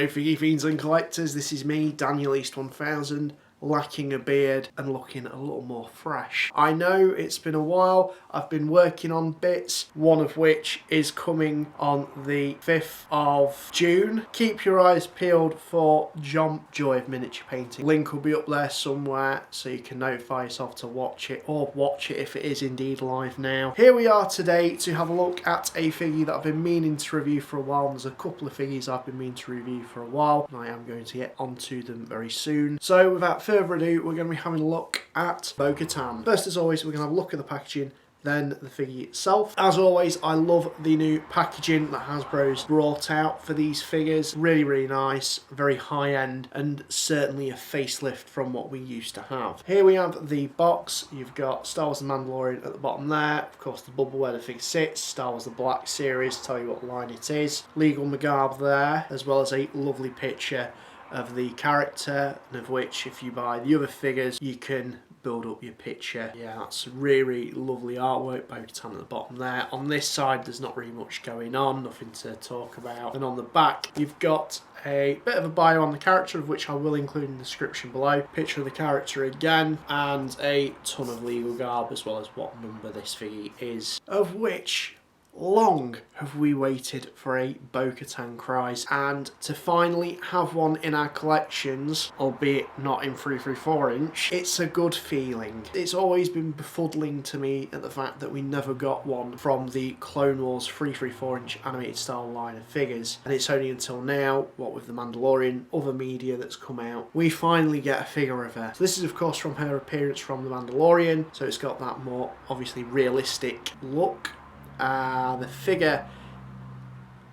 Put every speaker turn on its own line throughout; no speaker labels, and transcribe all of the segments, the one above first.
G'day Figgy Fiends and Collectors, this is me, Daniel East 1000, lacking a beard and looking a little more fresh. I know it's been a while, I've been working on bits, one of which is coming on the 5th of June. Keep your eyes peeled for Joy of Miniature Painting. Link will be up there somewhere so you can notify yourself to watch it, or watch it if it is indeed live now. Here we are today to have a look at a figure that I've been meaning to review for a while. There's a couple of figures I've been meaning to review for a while, and I am going to get onto them very soon. So without further ado, we're going to be having a look at Bo-Katan. First, as always, we're going to have a look at the packaging, then the figure itself. As always, I love the new packaging that Hasbro's brought out for these figures. Really, really nice, very high end, and certainly a facelift from what we used to have. Here we have the box. You've got Star Wars The Mandalorian at the bottom there. Of course, the bubble where the figure sits. Star Wars The Black Series, tell you what line it is. Legal McGarb there, as well as a lovely picture of the character, and of which, if you buy the other figures, you can build up your picture. Yeah, that's really, really lovely artwork. Bo-Katan at the bottom there. On this side, there's not really much going on, nothing to talk about. And on the back, you've got a bit of a bio on the character, of which I will include in the description below. Picture of the character again, and a ton of legal garb, as well as what number this figure is, of which long have we waited for a Bo-Katan Kryze, and to finally have one in our collections, albeit not in 334 inch, it's a good feeling. It's always been befuddling to me at the fact that we never got one from the Clone Wars 334 inch animated style line of figures, and it's only until now, what with the Mandalorian, other media that's come out, we finally get a figure of her. So this is of course from her appearance from the Mandalorian, so it's got that more obviously realistic look. The figure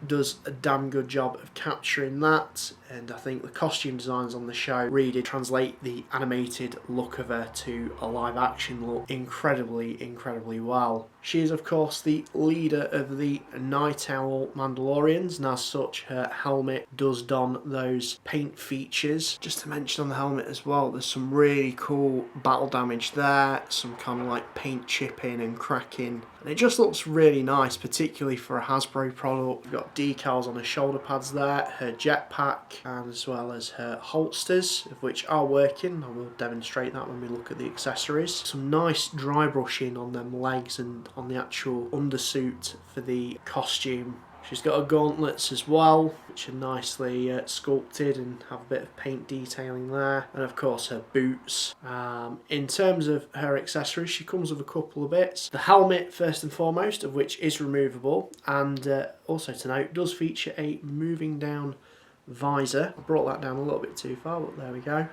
does a damn good job of capturing that, and I think the costume designs on the show really translate the animated look of her to a live action look incredibly well. She is of course the leader of the Night Owl Mandalorians, and as such her helmet does don those paint features. Just to mention on the helmet as well, there's some really cool battle damage there, some kind of like paint chipping and cracking, and it just looks really nice, particularly for a Hasbro product. We've got decals on her shoulder pads there, her jetpack, and as well as her holsters, of which are working. I will demonstrate that when we look at the accessories. Some nice dry brushing on them legs and on the actual undersuit for the costume. She's got her gauntlets as well, which are nicely sculpted and have a bit of paint detailing there. And of course her boots. In terms of her accessories, she comes with a couple of bits. The helmet first and foremost, of which is removable, and also to note, does feature a moving down visor. I brought that down a little bit too far, but there we go.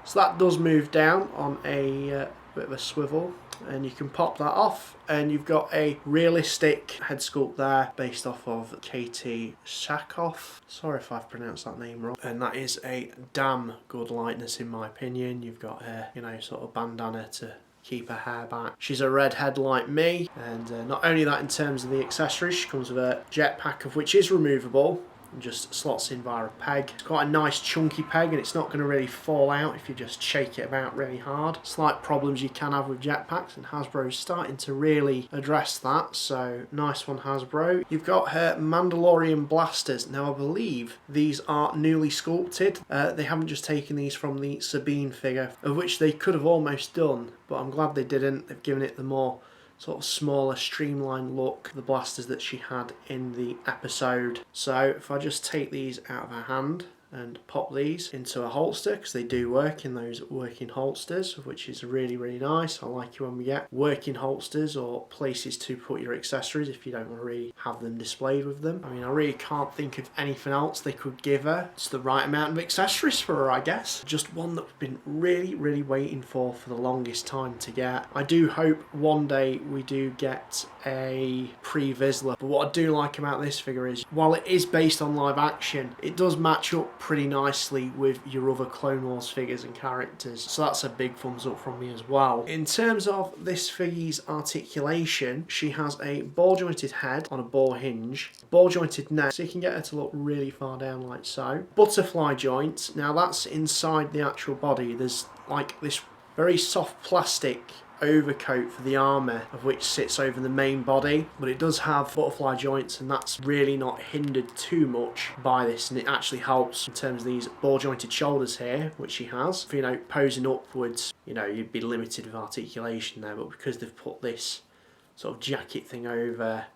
So that does move down on a bit of a swivel, and you can pop that off, and you've got a realistic head sculpt there based off of Katie Sackhoff. Sorry if I've pronounced that name wrong. And that is a damn good likeness in my opinion. You've got her, you know, sort of bandana to keep her hair back. She's a redhead like me, and not only that, in terms of the accessories, she comes with a jetpack, of which is removable and just slots in via a peg. It's quite a nice chunky peg, and it's not going to really fall out if you just shake it about really hard. Slight problems you can have with jetpacks, and Hasbro's starting to really address that, so nice one Hasbro. You've got her Mandalorian Blasters. Now I believe these are newly sculpted. They haven't just taken these from the Sabine figure, of which they could have almost done, but I'm glad they didn't. They've given it the more sort of smaller, streamlined look, the blasters that she had in the episode. So if I just take these out of her hand and pop these into a holster, because they do work in those working holsters, which is really nice. I like it when we get working holsters or places to put your accessories if you don't want to really have them displayed with them. I mean, I really can't think of anything else they could give her. It's the right amount of accessories for her, I guess. Just one that we've been really waiting for the longest time to get. I do hope one day we do get a pre-Vizsla, but what I do like about this figure is, while it is based on live action, it does match up pretty nicely with your other Clone Wars figures and characters, so that's a big thumbs up from me as well. In terms of this figure's articulation, she has a ball jointed head on a ball hinge, ball jointed neck, so you can get her to look really far down like so. Butterfly joint, now that's inside the actual body. There's like this very soft plastic overcoat for the armour, of which sits over the main body, but it does have butterfly joints, and that's really not hindered too much by this, and it actually helps in terms of these ball jointed shoulders here, which she has. For, you know, posing upwards, you know, you'd be limited with articulation there, but because they've put this sort of jacket thing over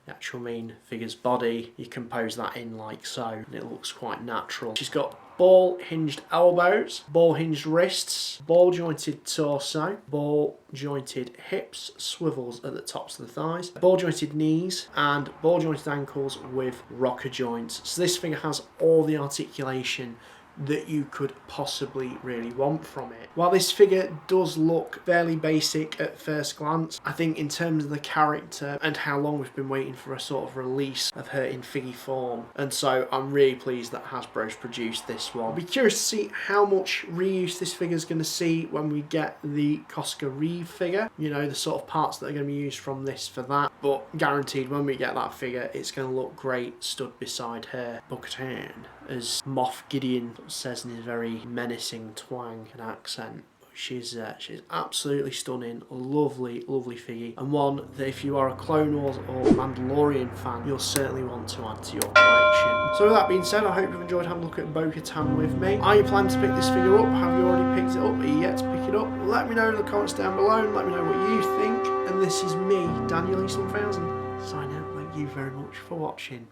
the actual main figure's body, you can pose that in like so, and it looks quite natural. She's got ball hinged elbows, ball hinged wrists, ball jointed torso, ball jointed hips, swivels at the tops of the thighs, ball jointed knees, and ball jointed ankles with rocker joints. So this figure has all the articulation that you could possibly really want from it. While this figure does look fairly basic at first glance, I think in terms of the character and how long we've been waiting for a sort of release of her in figgy form, and so I'm really pleased that Hasbro's produced this one. I'll be curious to see how much reuse this figure is going to see when we get the Cosca Reeve figure, you know, the sort of parts that are going to be used from this for that, but guaranteed when we get that figure it's going to look great stood beside her Bo-Katan, as Moff Gideon says in his very menacing twang and accent. She's absolutely stunning, lovely, lovely figure, and one that if you are a Clone Wars or Mandalorian fan, you'll certainly want to add to your collection. So with that being said, I hope you've enjoyed having a look at Bo-Katan with me. Are you planning to pick this figure up? Have you already picked it up? Are you yet to pick it up? Let me know in the comments down below and let me know what you think. And this is me, Daniel East 1000, signing out. Thank you very much for watching.